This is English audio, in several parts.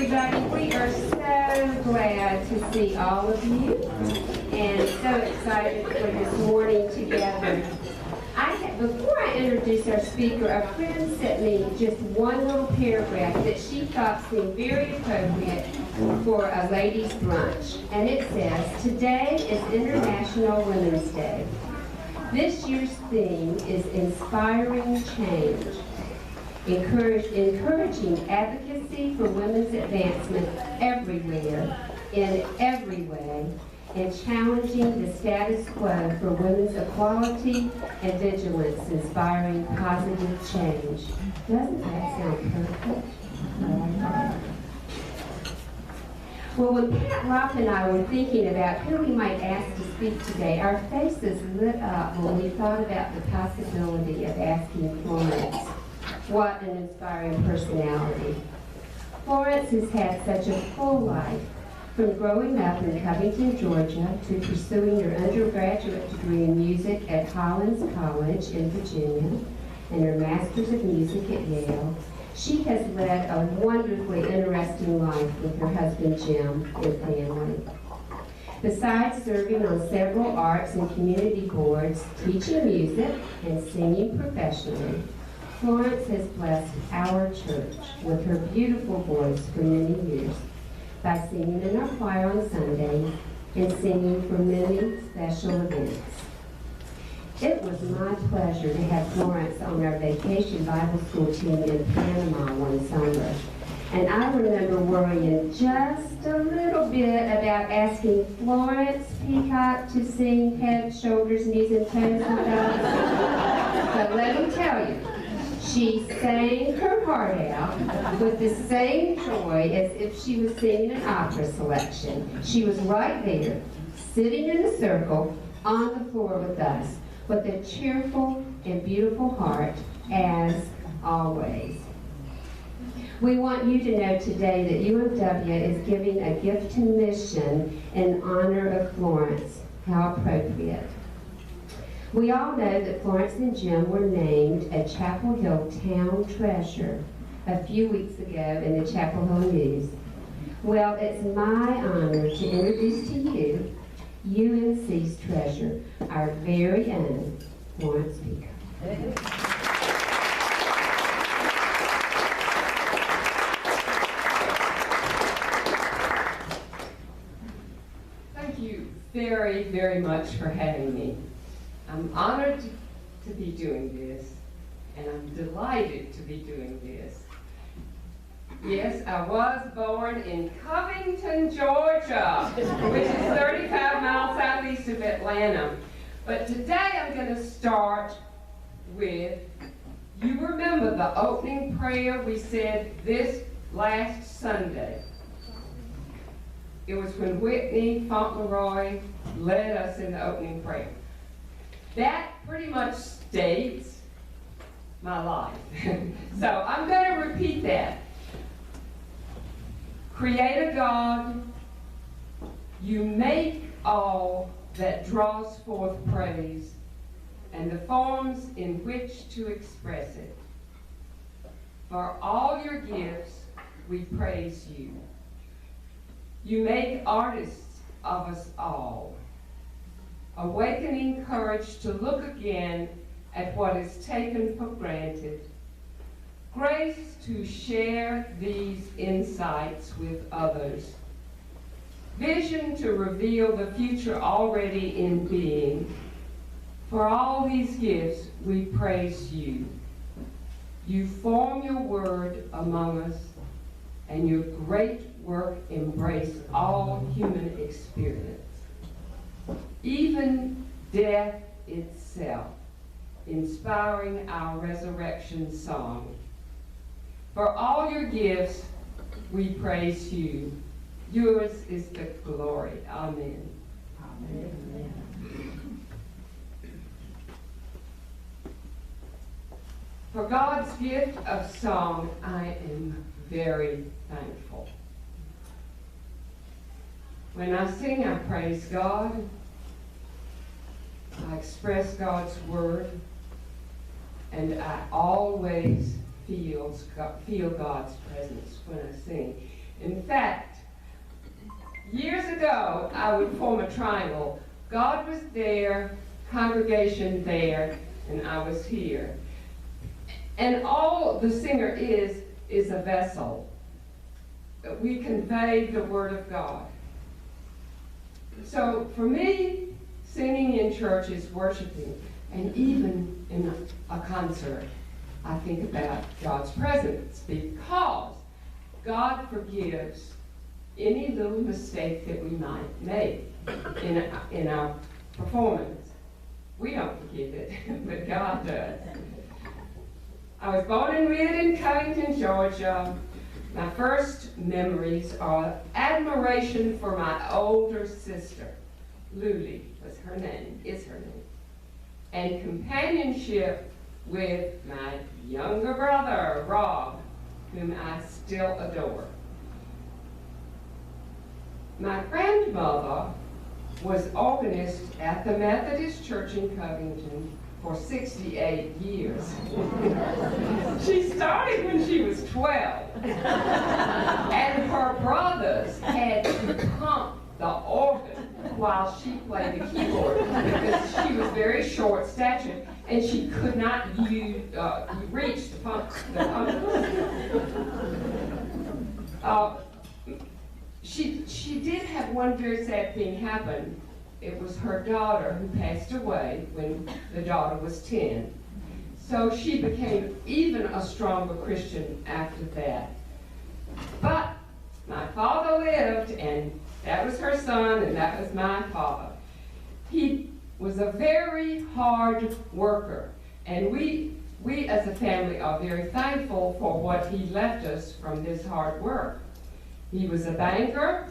everybody. We are so glad to see all of you and so excited for this morning together. Before I introduce our speaker, a friend sent me just one little paragraph that she thought seemed very appropriate for a ladies' brunch. And it says, "Today is International Women's Day. This year's theme is inspiring change, encouraging advocacy for women's advancement everywhere, in every way, and challenging the status quo for women's equality and vigilance, inspiring positive change." Doesn't that sound perfect? Well, when Pat Rock and I were thinking about who we might ask to speak today, our faces lit up when we thought about the possibility of asking Florence. What an inspiring personality. Florence has had such a full life, from growing up in Covington, Georgia, to pursuing her undergraduate degree in music at Hollins College in Virginia, and her master's of music at Yale. She has led a wonderfully interesting life with her husband Jim and family. Besides serving on several arts and community boards, teaching music, and singing professionally, Florence has blessed our church with her beautiful voice for many years by singing in our choir on Sundays and singing for many special events. It was my pleasure to have Florence on our vacation Bible school team in Panama one summer. And I remember worrying just a little bit about asking Florence Peacock to sing head, shoulders, knees, and toes with us. But let me tell you, she sang her heart out with the same joy as if she was singing an opera selection. She was right there, sitting in a circle on the floor with us, with a cheerful and beautiful heart, as always. We want you to know today that UMW is giving a gift to mission in honor of Florence. How appropriate. We all know that Florence and Jim were named a Chapel Hill Town Treasure a few weeks ago in the Chapel Hill News. Well, it's my honor to introduce to you UNC's treasure, our very own Florence Peacock. Thank you very, very much for having me. I'm honored to be doing this, and I'm delighted to be doing this. Yes, I was born in Covington, Georgia, which is 35 miles southeast of Atlanta. But today I'm going to start with, you remember the opening prayer we said this last Sunday. It was when Whitney Fauntleroy led us in the opening prayer. That pretty much states my life. So I'm going to repeat that. Creator God, you make all that draws forth praise and the forms in which to express it. For all your gifts, we praise you. You make artists of us all, awakening courage to look again at what is taken for granted, grace to share these insights with others, vision to reveal the future already in being. For all these gifts, we praise you. You form your word among us, and your great work embrace all human experience, even death itself, inspiring our resurrection song. For all your gifts, we praise you. Yours is the glory. Amen. Amen. For God's gift of song, I am very thankful. When I sing, I praise God. I express God's word, and I always feel God's presence when I sing. In fact, years ago, I would form a triangle. God was there, congregation there, and I was here. And all the singer is a vessel. We convey the Word of God. So for me, singing in church is worshiping. And even in a concert, I think about God's presence, because God forgives any little mistake that we might make in our performance. We don't forgive it, but God does. I was born and reared in Covington, Georgia. My first memories are admiration for my older sister. Luli was her name, is her name. And companionship with my younger brother, Rob, whom I still adore. My grandmother was organist at the Methodist Church in Covington for 68 years. She started when she was 12. And her brothers had to pump the organ while she played the keyboard because she was very short statured and she could not reach the pump. She did have one very sad thing happen. It was her daughter who passed away when the daughter was 10. So she became even a stronger Christian after that. But my father lived, and that was her son, and that was my father. He was a very hard worker, and we as a family are very thankful for what he left us from this hard work. He was a banker,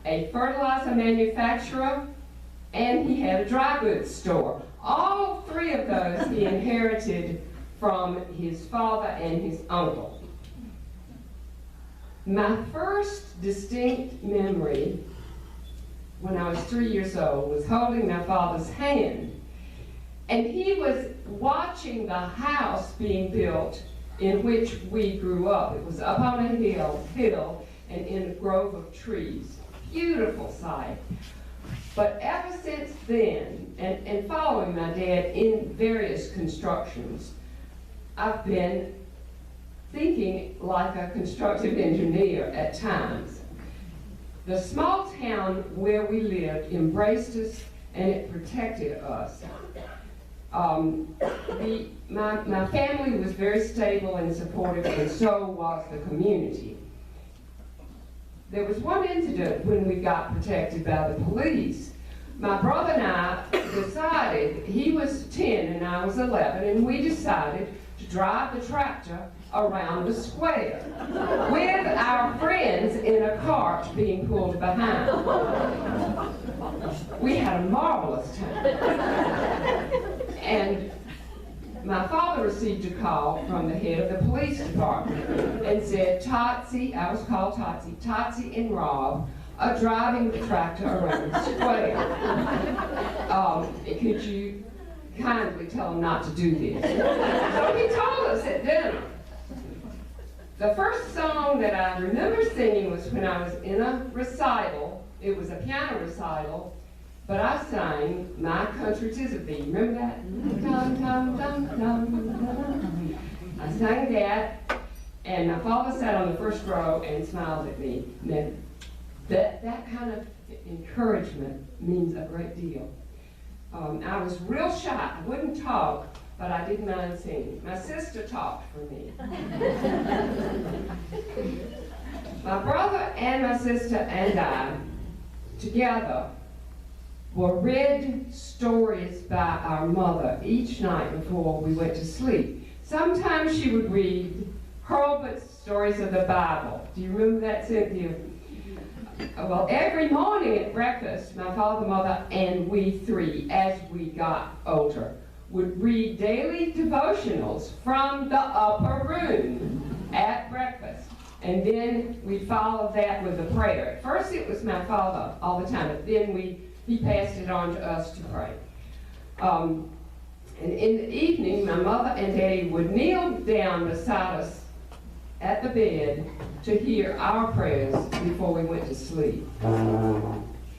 a fertilizer manufacturer, and he had a dry goods store. All three of those he inherited from his father and his uncle. My first distinct memory when I was 3 years old was holding my father's hand. And he was watching the house being built in which we grew up. It was up on a hill and in a grove of trees. Beautiful sight. But ever since then, and following my dad in various constructions, I've been thinking like a constructive engineer at times. The small town where we lived embraced us and it protected us. My family was very stable and supportive, and so was the community. There was one incident when we got protected by the police. My brother and I decided, he was 10 and I was 11, and we decided to drive the tractor around the square with our friends in a cart being pulled behind. We had a marvelous time. And my father received a call from the head of the police department and said, Totsy, I was called Totsy, Totsy and Rob are driving the tractor around the square. Could you kindly tell them not to do this? So he told us at dinner. The first song that I remember singing was when I was in a recital. It was a piano recital. But I sang My Country 'Tis of Thee. Remember that? Dum, dum, dum, dum, dum, dum. I sang that, and my father sat on the first row and smiled at me. And that kind of encouragement means a great deal. I was real shy. I wouldn't talk, but I didn't mind singing. My sister talked for me. My brother and my sister and I, together, were read stories by our mother each night before we went to sleep. Sometimes she would read Hurlbut's stories of the Bible. Do you remember that, Cynthia? Well, every morning at breakfast, my father, mother, and we three, as we got older, would read daily devotionals from the upper room at breakfast. And then we'd follow that with a prayer. At first it was my father all the time, but then he passed it on to us to pray. And in the evening, my mother and daddy would kneel down beside us at the bed to hear our prayers before we went to sleep.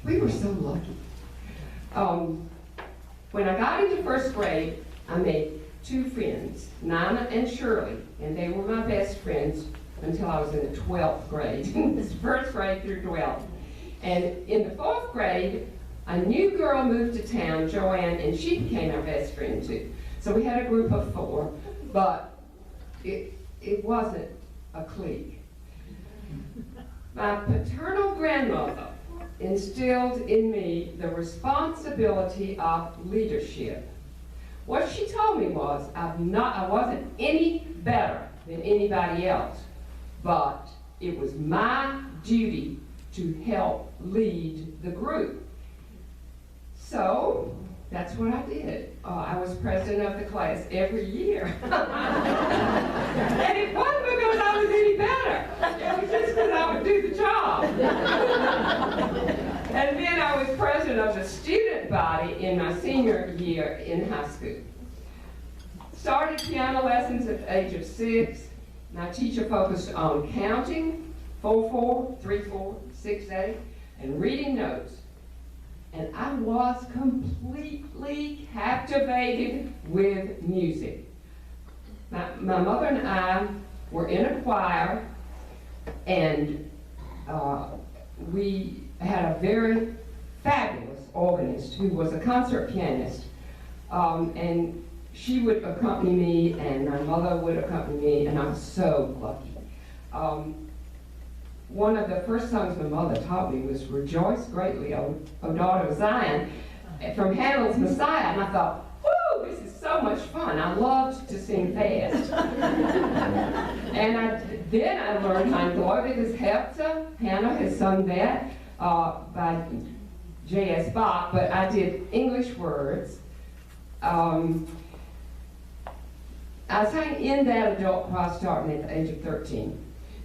We were so lucky. When I got into first grade, I made two friends, Nana and Shirley, and they were my best friends until I was in the 12th grade. It was first grade through 12th. And in the 4th grade, a new girl moved to town, Joanne, and she became our best friend too. So we had a group of 4, but it wasn't a clique. My paternal grandmother instilled in me the responsibility of leadership. What she told me was I wasn't any better than anybody else, but it was my duty to help lead the group. So that's what I did. I was president of the class every year. And it wasn't because I was any better. It was just because I would do the job. And then I was president of the student body in my senior year in high school. Started piano lessons at the age of 6. My teacher focused on counting, 4/4, 3/4, 6/8, and reading notes. And I was completely captivated with music. My mother and I were in a choir, and we had a very fabulous organist who was a concert pianist. And she would accompany me, and my mother would accompany me, and I was so lucky. One of the first songs my mother taught me was "Rejoice Greatly, O Daughter of Zion," from Handel's Messiah, and I thought, whoo, this is so much fun. I loved to sing fast. And then I learned Heimgläubiges Herze. Hannah has sung that by J.S. Bach, but I did English words. I sang in that adult choir starting at the age of 13.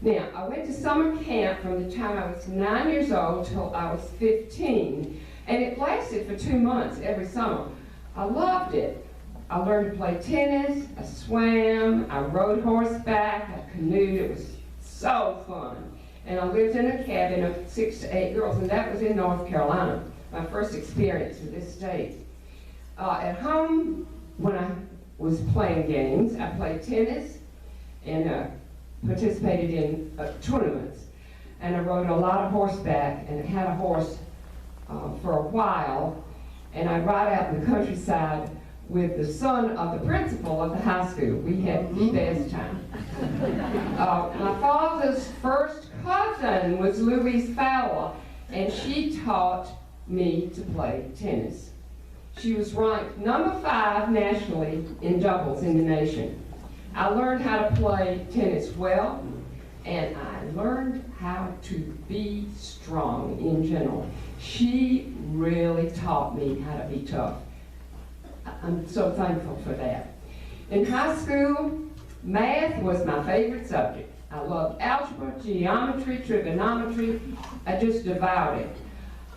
Now, I went to summer camp from the time I was 9 years old till I was 15, and it lasted for 2 months every summer. I loved it. I learned to play tennis, I swam, I rode horseback, I canoed. It was so fun. And I lived in a cabin of 6 to 8 girls, and that was in North Carolina, my first experience with this state. At home, when I was playing games, I played tennis and participated in tournaments. And I rode a lot of horseback and had a horse for a while. And I'd ride out in the countryside with the son of the principal of the high school. We had the best time. My father's first cousin was Louise Fowler, and she taught me to play tennis. She was ranked number 5 nationally in doubles in the nation. I learned how to play tennis well, and I learned how to be strong in general. She really taught me how to be tough. I'm so thankful for that. In high school, math was my favorite subject. I loved algebra, geometry, trigonometry. I just devoured it.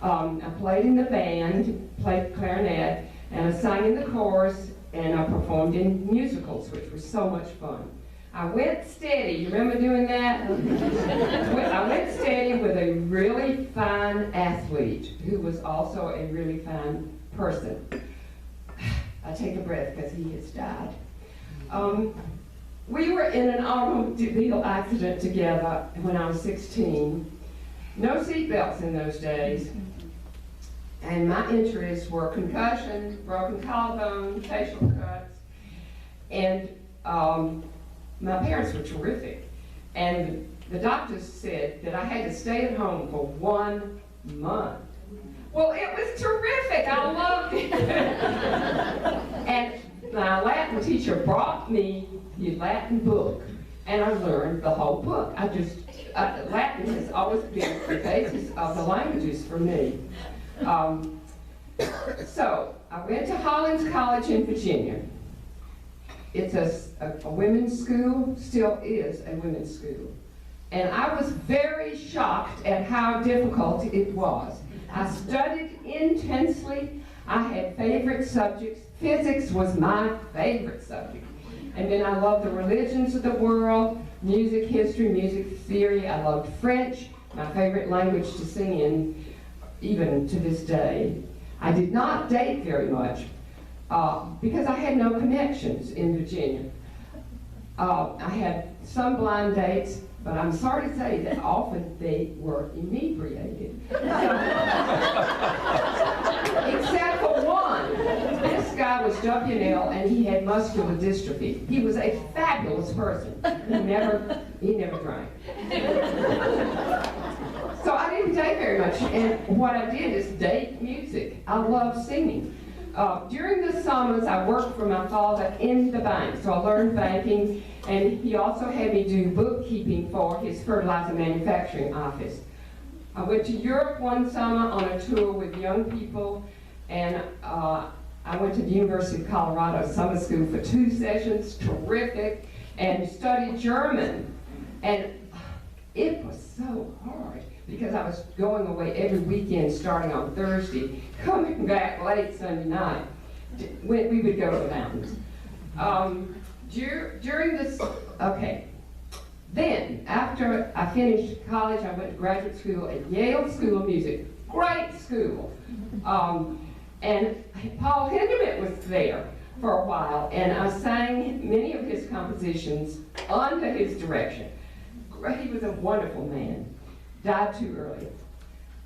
I played in the band, played clarinet, and I sang in the chorus, and I performed in musicals, which was so much fun. I went steady. You remember doing that? I went steady with a really fine athlete who was also a really fine person. I take a breath because he has died. We were in an automobile accident together when I was 16. No seatbelts in those days. And my interests were concussion, broken collarbone, facial cuts. And my parents were terrific. And the doctors said that I had to stay at home for 1 month. Well, it was terrific. I loved it. And my Latin teacher brought me the Latin book, and I learned the whole book. Latin has always been the basis of the languages for me. So I went to Hollins College in Virginia. It's a women's school, still is a women's school. And I was very shocked at how difficult it was. I studied intensely. I had favorite subjects. Physics was my favorite subject. And then I loved the religions of the world, music history, music theory. I loved French, my favorite language to sing in, even to this day. I did not date very much because I had no connections in Virginia. I had some blind dates, but I'm sorry to say that often they were inebriated. Except for one. This guy was WNL and he had muscular dystrophy. He was a fabulous person. He never drank. So I didn't date very much, and what I did is date music. I love singing. During the summers, I worked for my father in the bank, so I learned banking, and he also had me do bookkeeping for his fertilizer manufacturing office. I went to Europe one summer on a tour with young people, and I went to the University of Colorado summer school for 2 sessions, terrific, and studied German. And it was so hard because I was going away every weekend starting on Thursday, coming back late Sunday night. We would go to the mountains. During this, okay. Then, after I finished college, I went to graduate school at Yale School of Music. Great school. And Paul Hindemith was there for a while, and I sang many of his compositions under his direction. He was a wonderful man. Died too early.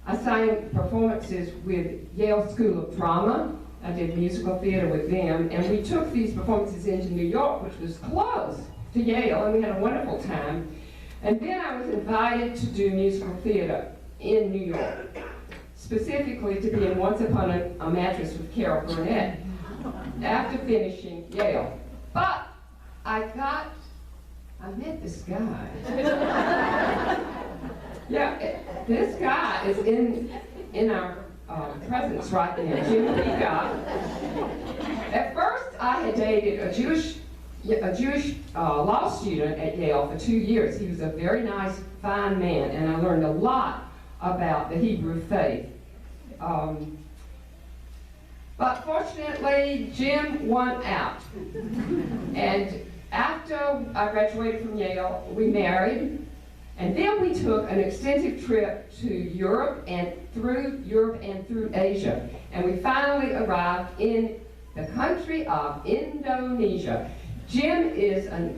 I sang performances with Yale School of Drama. I did musical theater with them, and we took these performances into New York, which was close to Yale, and we had a wonderful time. And then I was invited to do musical theater in New York, specifically to be in Once Upon a Mattress with Carol Burnett after finishing Yale. But I met this guy. Yeah, this guy is in our presence right now, Jim Peacock. At first, I had dated a Jewish law student at Yale for 2 years. He was a very nice, fine man, and I learned a lot about the Hebrew faith. But fortunately, Jim won out. And after I graduated from Yale, we married. And then we took an extensive trip to Europe and through Asia. And we finally arrived in the country of Indonesia. Jim is a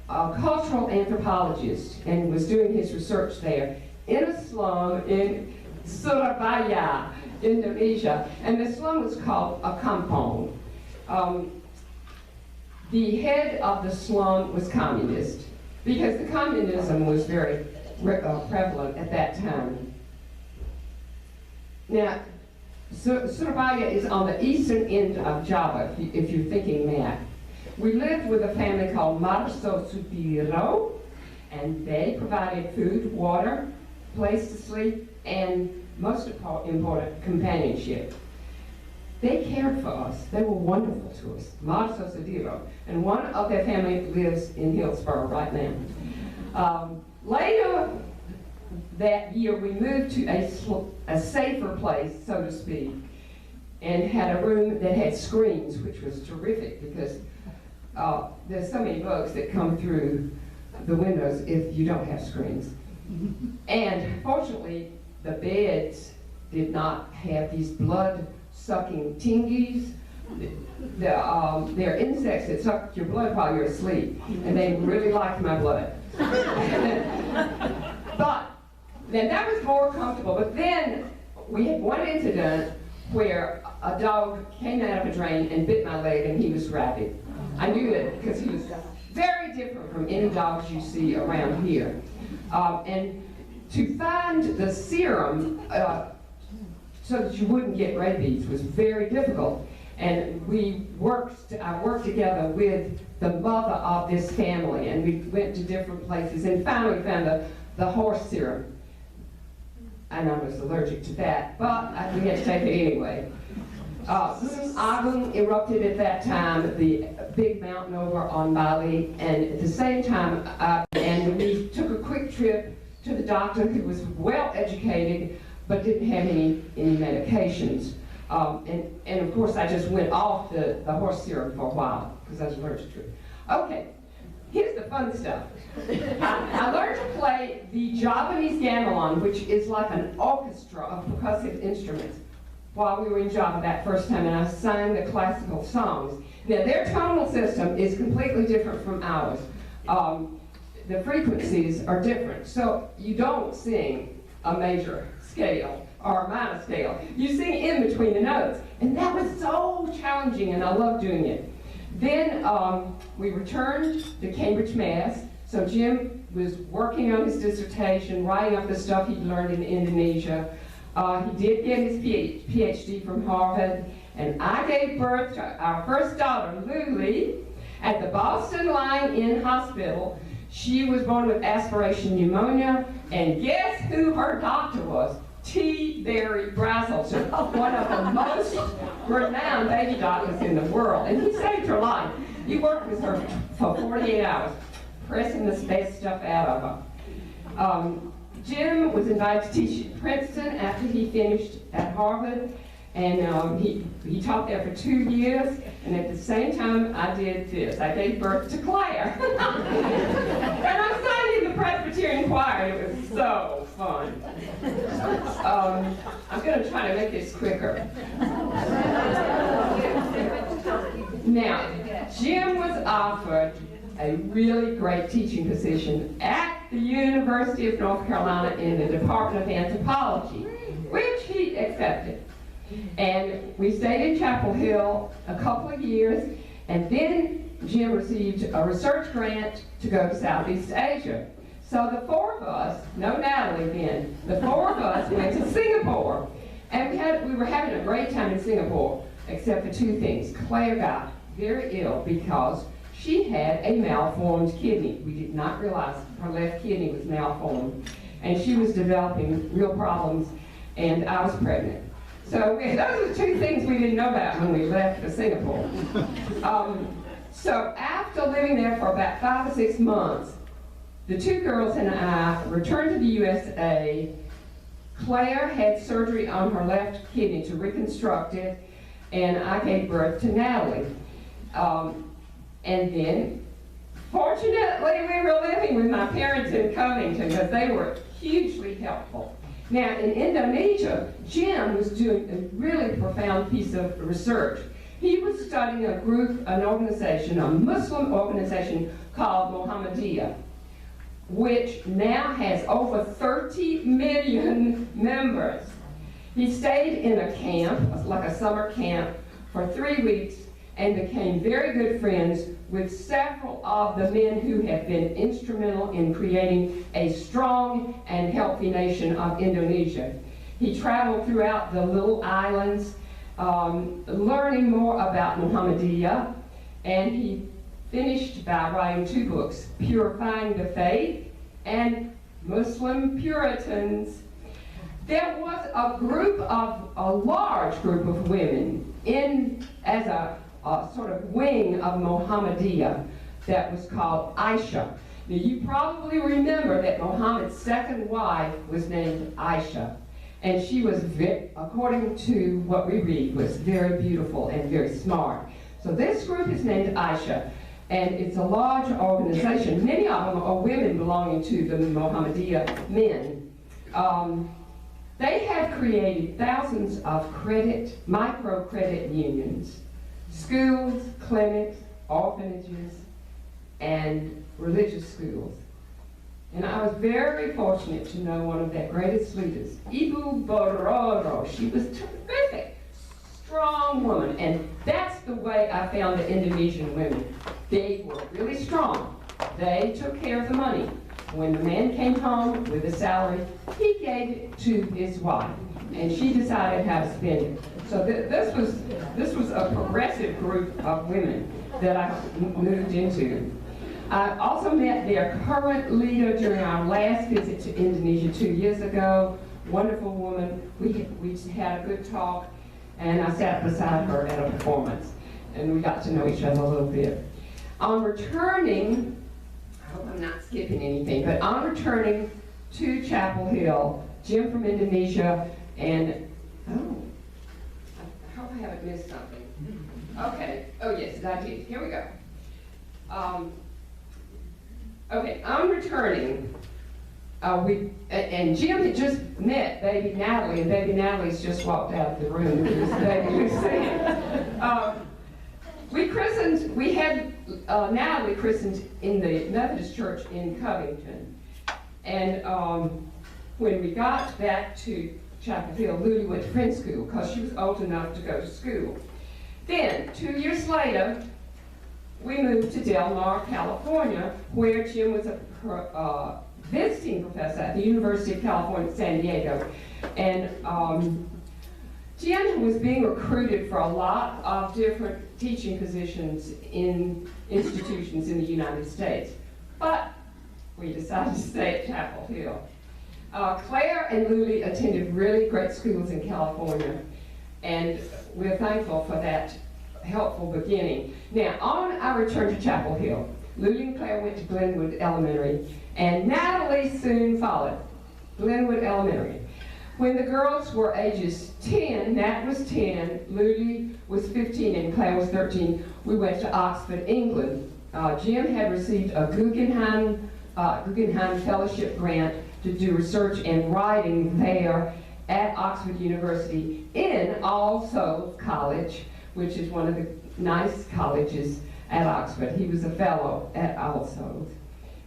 cultural anthropologist and was doing his research there in a slum in Surabaya, Indonesia. And the slum was called a kampong. The head of the slum was communist, because the communism was very prevalent at that time. Now, Surabaya is on the eastern end of Java, if you're thinking map. We lived with a family called Marso Sudiro, and they provided food, water, place to sleep, and most important, companionship. They cared for us. They were wonderful to us. Marso Sudiro. And one of their family lives in Hillsborough right now. Later that year, we moved to a safer place, so to speak, and had a room that had screens, which was terrific because there's so many bugs that come through the windows if you don't have screens. And fortunately, the beds did not have these blood-sucking tingies. They're insects that suck your blood while you're asleep, and they really liked my blood. But then that was more comfortable. But then we had one incident where a dog came out of a drain and bit my leg, and he was rabid. I knew it because he was very different from any dogs you see around here. And to find the serum so that you wouldn't get rabies was very difficult. And I worked together with the mother of this family, and we went to different places, and finally found the horse serum. And I was allergic to that, but we had to take it anyway. Gunung Agung erupted at that time, the big mountain over on Bali, and at the same time, and we took a quick trip to the doctor, who was well educated, but didn't have any medications. And of course, I just went off the horse serum for a while because I was allergic to it. Okay, here's the fun stuff. I learned to play the Javanese gamelan, which is like an orchestra of percussive instruments, while we were in Java that first time, and I sang the classical songs. Now, their tonal system is completely different from ours. The frequencies are different, so you don't sing a major scale or a minor scale. You sing in between the notes, and that was so challenging, and I loved doing it. Then we returned to Cambridge, Mass. So Jim was working on his dissertation, writing up the stuff he'd learned in Indonesia. He did get his PhD from Harvard, and I gave birth to our first daughter, Luli, at the Boston Lying-In Hospital. She was born with aspiration pneumonia, and guess who her doctor was? T. Barry Brazelton, one of the most renowned baby doctors in the world, and he saved her life. He worked with her for 48 hours, pressing the best stuff out of her. Jim was invited to teach at Princeton after he finished at Harvard, and he taught there for 2 years, and at the same time I did this. I gave birth to Claire. And I sang in the Presbyterian choir, and it was so fun. I'm going to try to make this quicker. Now, Jim was offered a really great teaching position at the University of North Carolina in the Department of Anthropology, which he accepted. And we stayed in Chapel Hill a couple of years, and then Jim received a research grant to go to Southeast Asia. So the four of us, no Natalie then, the four of us went to Singapore. And we were having a great time in Singapore, except for two things. Claire got very ill because she had a malformed kidney. We did not realize her left kidney was malformed. And she was developing real problems, and I was pregnant. So those are the two things we didn't know about when we left for Singapore. So after living there for about 5 or 6 months, the two girls and I returned to the USA. Claire had surgery on her left kidney to reconstruct it, and I gave birth to Natalie. And then, fortunately, we were living with my parents in Covington because they were hugely helpful. Now, in Indonesia, Jim was doing a really profound piece of research. He was studying an organization, a Muslim organization called Muhammadiyah, which now has over 30 million members. He stayed in a camp, like a summer camp, for 3 weeks and became very good friends with several of the men who have been instrumental in creating a strong and healthy nation of Indonesia. He traveled throughout the little islands, learning more about Muhammadiyah, and he finished by writing 2 books, Purifying the Faith and Muslim Puritans. There was a large group of women as a sort of wing of Muhammadiyah that was called Aisha. Now, you probably remember that Muhammad's second wife was named Aisha, and she was, according to what we read, was very beautiful and very smart. So this group is named Aisha, and it's a large organization. Many of them are women belonging to the Muhammadiyah men. They have created thousands of microcredit unions, schools, clinics, orphanages, and religious schools. And I was very fortunate to know one of their greatest leaders, Ibu Bororo. She was terrific, strong woman, and that's the way I found the Indonesian women. They were really strong. They took care of the money. When the man came home with a salary, he gave it to his wife, and she decided how to spend it. So this was a progressive group of women that I moved into. I also met their current leader during our last visit to Indonesia 2 years ago. Wonderful woman. We had a good talk, and I sat beside her at a performance, and we got to know each other a little bit. On returning, I hope I'm not skipping anything, but on returning to Chapel Hill, Jim from Indonesia, and I hope I haven't missed something. Okay, oh yes, I did, here we go. Okay, I'm returning. And Jim had just met baby Natalie, and baby Natalie's just walked out of the room. Baby Lucille. We had Natalie christened in the Methodist Church in Covington. And when we got back to Chapel Hill, Lily went to Friends School because she was old enough to go to school. Then, 2 years later, we moved to Del Mar, California, where Jim was a visiting professor at the University of California, San Diego. And Jim was being recruited for a lot of different teaching positions in institutions in the United States. But we decided to stay at Chapel Hill. Claire and Lily attended really great schools in California, and we're thankful for that helpful beginning. Now, on our return to Chapel Hill, Lily and Claire went to Glenwood Elementary, and Natalie soon followed. Glenwood Elementary. When the girls were ages 10, Nat was 10, Lily was 15, and Claire was 13, we went to Oxford, England. Jim had received a Guggenheim Fellowship grant to do research and writing there at Oxford University in All Souls College, which is one of the nice colleges at Oxford. He was a fellow at All Souls.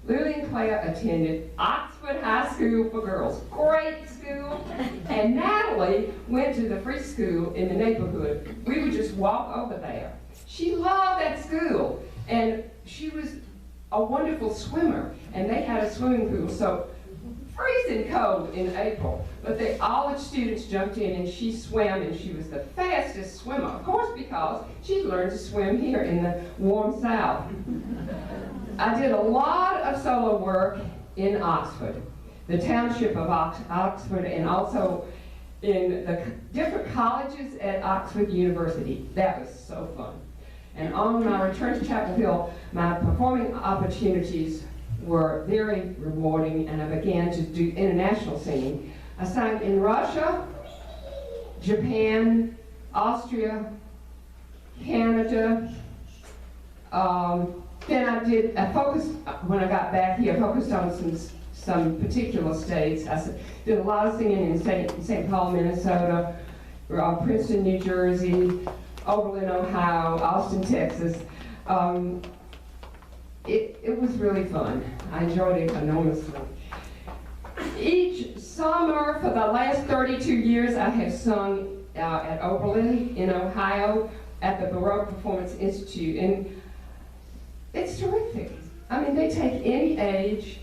Lily and Claire attended Oxford High School for Girls. Great school. And Natalie went to the free school in the neighborhood. We would just walk over there. She loved that school. And she was a wonderful swimmer. And they had a swimming pool. So freezing cold in April. But all the students jumped in and she swam, and she was the fastest swimmer. Of course, because she learned to swim here in the warm South. I did a lot of solo work in Oxford, the township of Oxford, and also in the different colleges at Oxford University. That was so fun. And on my return to Chapel Hill, my performing opportunities were very rewarding, and I began to do international singing. I sang in Russia, Japan, Austria, Canada. Then I focused, when I got back here, I focused on some particular states. I did a lot of singing in St. Paul, Minnesota, Princeton, New Jersey, Oberlin, Ohio, Austin, Texas. It was really fun. I enjoyed it enormously. Each summer for the last 32 years, I have sung at Oberlin in Ohio at the Baroque Performance Institute. And it's terrific. I mean, they take any age,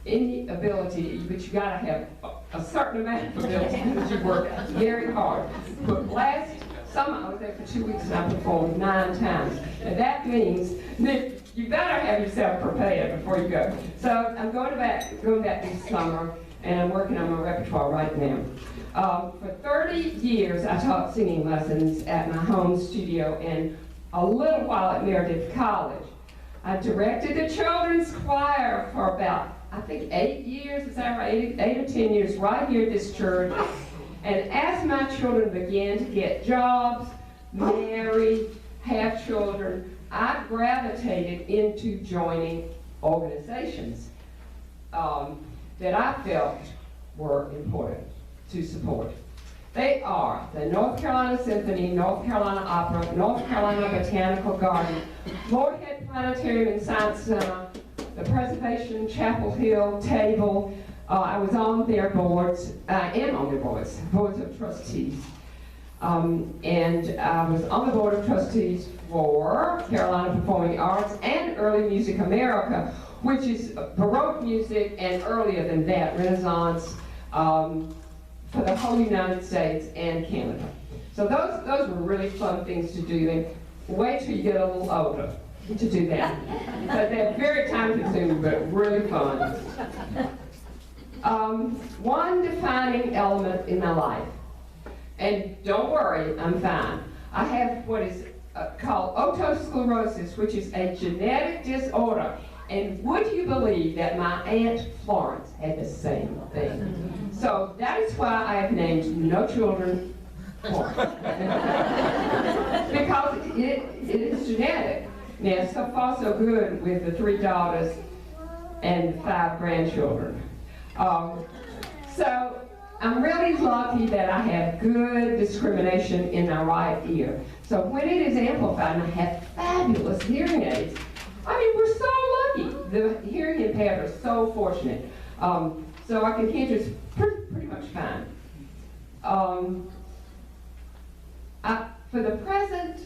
any ability, but you gotta have a certain amount of ability because you work very hard. But last summer, I was there for 2 weeks and I performed 9 times. And that means that you better have yourself prepared before you go. So I'm going back this summer, and I'm working on my repertoire right now. For 30 years, I taught singing lessons at my home studio and a little while at Meredith College. I directed the children's choir for about, I think, 8 years, is that right? 8 or 10 years, right here at this church. And as my children began to get jobs, marry, have children, I gravitated into joining organizations that I felt were important to support. They are the North Carolina Symphony, North Carolina Opera, North Carolina Botanical Garden, Moorhead Planetarium and Science Center, the Preservation Chapel Hill Table. I was on their boards, I am on their boards of trustees. And I was on the board of trustees for Carolina Performing Arts and Early Music America, which is Baroque music and earlier than that, Renaissance, for the whole United States and Canada. So those were really fun things to do, and wait till you get a little older to do that. But they're very time consuming, but really fun. One defining element in my life, and don't worry, I'm fine. I have what is called otosclerosis, which is a genetic disorder. And would you believe that my Aunt Florence had the same thing? So that is why I have named no children Florence. Because it is genetic. Now, so far so good with the 3 daughters and 5 grandchildren. So I'm really lucky that I have good discrimination in my right ear. So when it is amplified and I have fabulous hearing aids, I mean, we're so lucky. The hearing impaired are so fortunate. So I can hear just pretty much fine. For the present,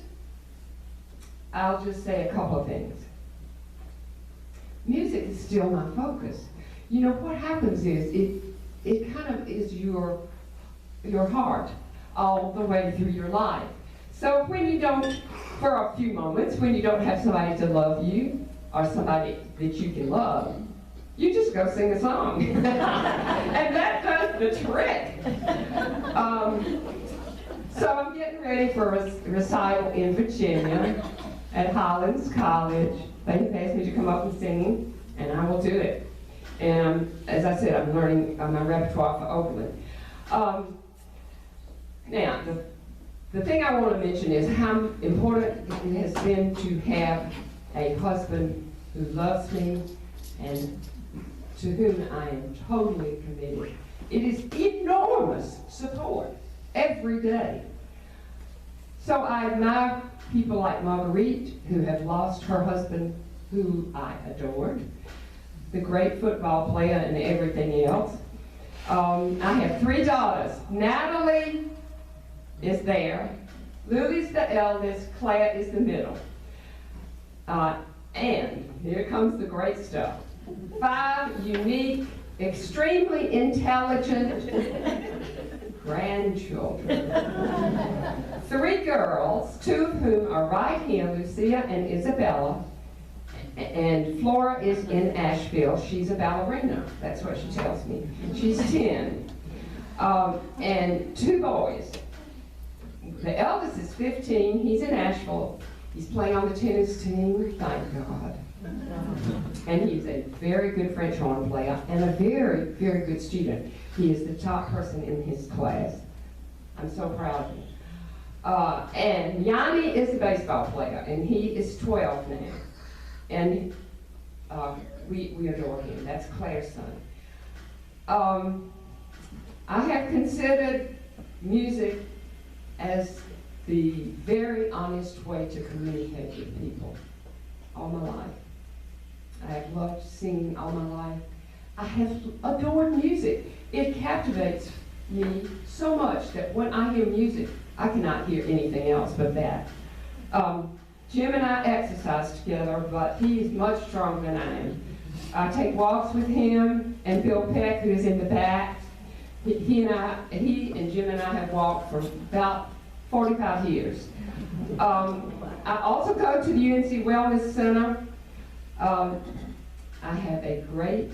I'll just say a couple of things. Music is still my focus. You know, what happens is it kind of is your heart all the way through your life. So when you don't, for a few moments, when you don't have somebody to love you or somebody that you can love, you just go sing a song. And that does the trick. So I'm getting ready for a recital in Virginia at Highlands College. They have asked me to come up and sing, and I will do it. And as I said, I'm learning my repertoire for Oakland. Now, the thing I want to mention is how important it has been to have a husband who loves me and to whom I am totally committed. It is enormous support every day. So I admire people like Marguerite, who have lost her husband, who I adored, the great football player and everything else. I have 3 daughters. Natalie is there. Lily's the eldest. Claire is the middle. And here comes the great stuff. 5 unique, extremely intelligent grandchildren. 3 girls, 2 of whom are right here, Lucia and Isabella. And Flora is in Asheville. She's a ballerina. That's what she tells me. She's 10. And 2 boys. The eldest is 15. He's in Asheville. He's playing on the tennis team. Thank God. And he's a very good French horn player and a very, very good student. He is the top person in his class. I'm so proud of him. And Yanni is a baseball player, and he is 12 now. And we adore him. That's Claire's son. I have considered music as the very honest way to communicate with people all my life. I have loved singing all my life. I have adored music. It captivates me so much that when I hear music, I cannot hear anything else but that. Jim and I exercise together, but he is much stronger than I am. I take walks with him and Bill Peck, who is in the back. He and Jim and I have walked for about 45 years. I also go to the UNC Wellness Center. I have a great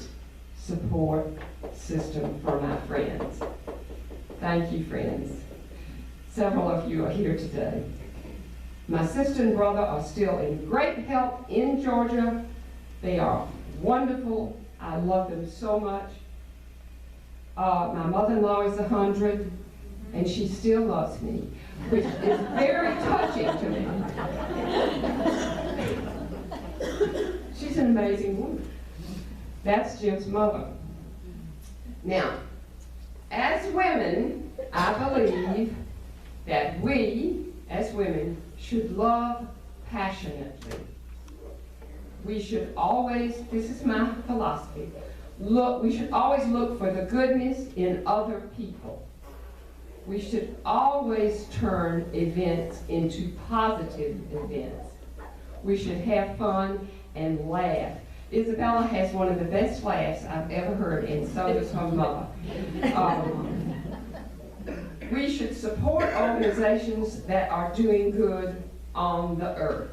support system for my friends. Thank you, friends. Several of you are here today. My sister and brother are still in great health in Georgia. They are wonderful. I love them so much. My mother-in-law is 100, and she still loves me, which is very touching to me. She's an amazing woman. That's Jim's mother. Now, as women, I believe that we, as women, should love passionately. We should always, this is my philosophy, we should always look for the goodness in other people. We should always turn events into positive events. We should have fun and laugh. Isabella has one of the best laughs I've ever heard, and so does her mother. We should support organizations that are doing good on the earth.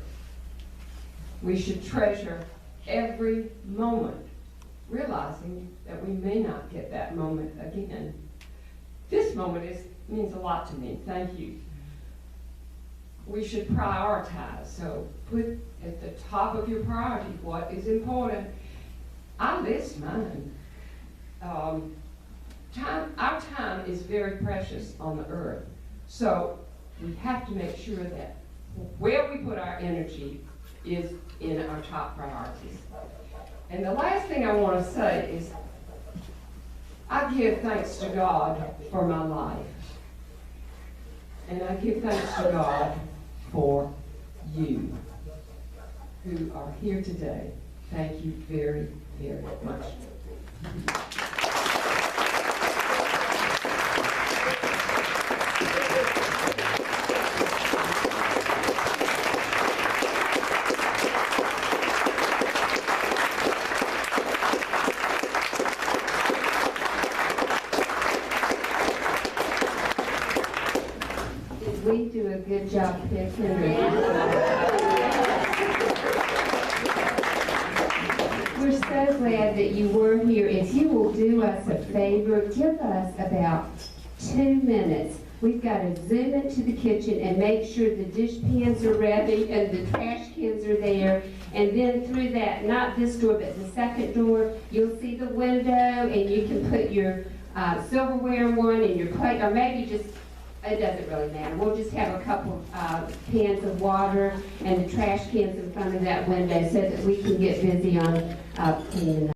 We should treasure every moment, realizing that we may not get that moment again. This moment means a lot to me. Thank you. We should prioritize. So put at the top of your priority what is important. I list mine. Our time is very precious on the earth. So we have to make sure that where we put our energy is in our top priorities. And the last thing I want to say is I give thanks to God for my life. And I give thanks to God for you who are here today. Thank you very, very much. Did we do a good job picking We're so glad that you were here. If you will do us a favor, give us about 2 minutes. We've got to zoom into the kitchen and make sure the dish pans are ready and the trash cans are there. And then through that, not this door, but the second door, you'll see the window and you can put your silverware in one and your plate, or maybe just, it doesn't really matter. We'll just have a couple cans of water and the trash cans in front of that window so that we can get busy on cleaning up.